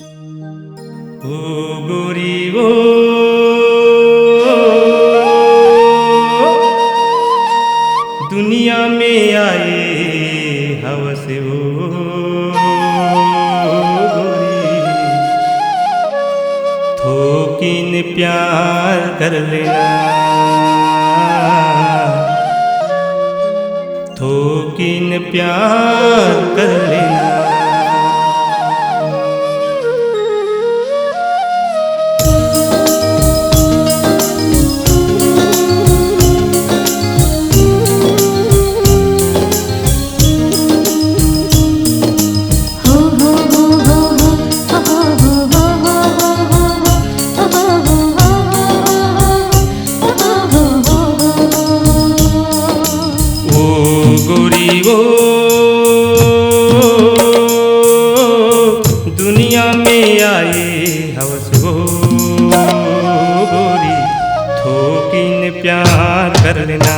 ओ गोरी ओ दुनिया में आए हवस ओ गोरी थोकिन प्यार कर लेना, थोकिन प्यार कर लेना। ओ दुनिया में आए हवस हो गोरी थोकिन प्यार कर लेना,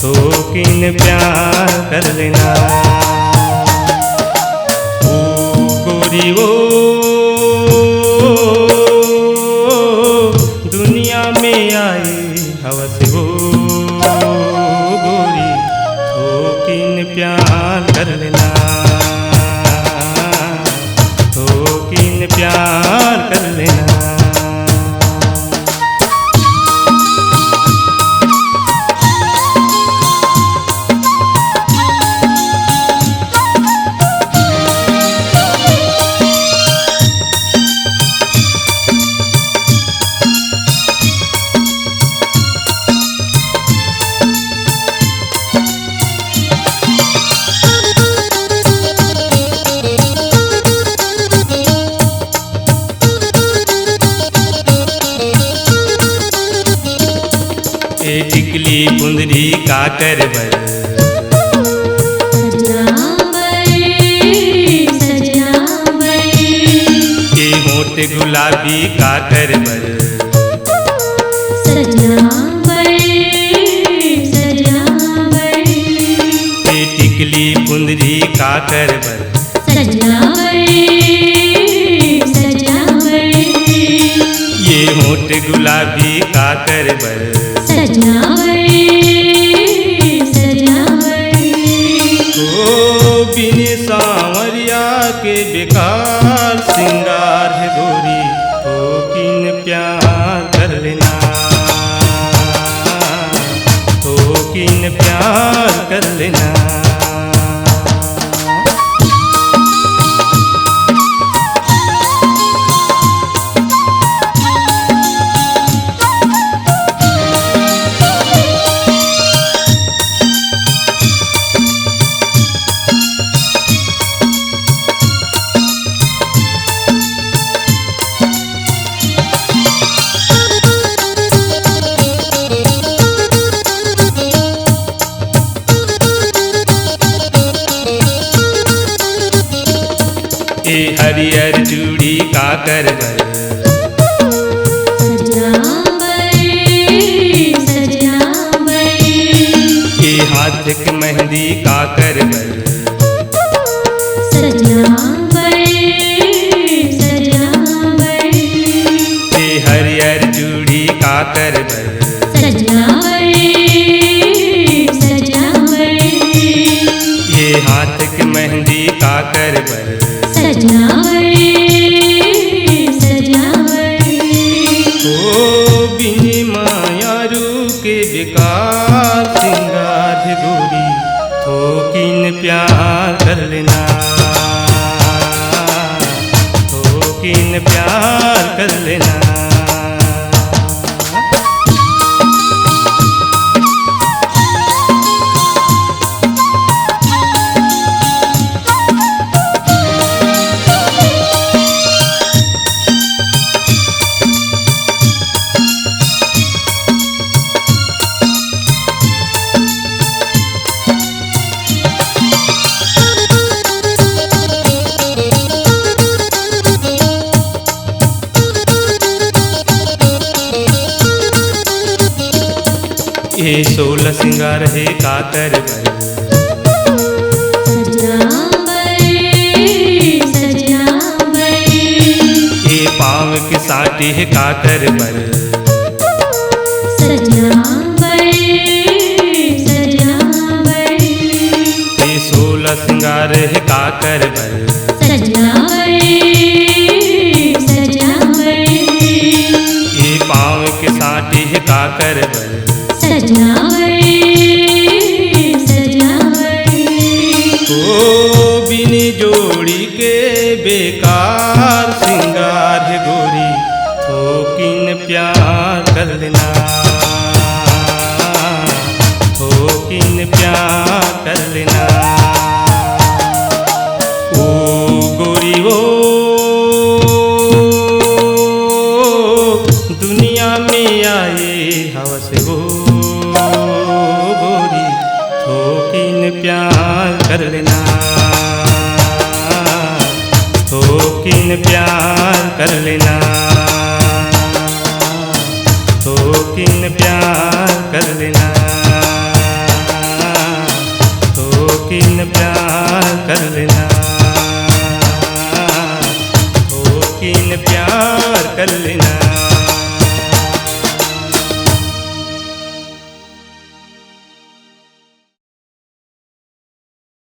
थोकिन प्यार कर लेना। ओ गोरी ओ दुनिया में आए हवस हो प्यार कर लेना, थोकिन प्यार कर लेना। टिकली बुंदरी काकर बर के होठ गुलाबी काकर बर के टिकली बुंदरी काकर बर ये होठ गुलाबी काकर बर बिन सांवरिया के बेकार सिंगार है गोरी थोकिन प्यार कर लेना, थोकिन प्यार कर लेना। ए हरियर चूड़ी काकर बर ए हाथ के मेहंदी काकर बर ए हरियर चूड़ी काकर बर ये हाथ के मेहंदी काकर बर बिनी मायारू के बेकार सिंगार है गोरी थोकिन प्यार कर लेना, थोकिन प्यार कर लेना। ये 16 सिंगार है काकर बर के साटी है काकर बर। सजना बर, सजना बर, ये 16 सिंगार है काकर बर। सजना बर, सजना बर, ये पाँव के साटी है काकर बर। सजना बर, सजना बर, ओ बिनी जोड़ी के बेकार सिंगार है गोरी, थोकिन प्यार कर लेना, थोकिन प्यार कर लेना। ओ गोरी ओ दुनिया में आए हवस हो गोरी, थोकिन प्यार कर लेना, थोकिन प्यार कर लेना, थोकिन प्यार कर लेना।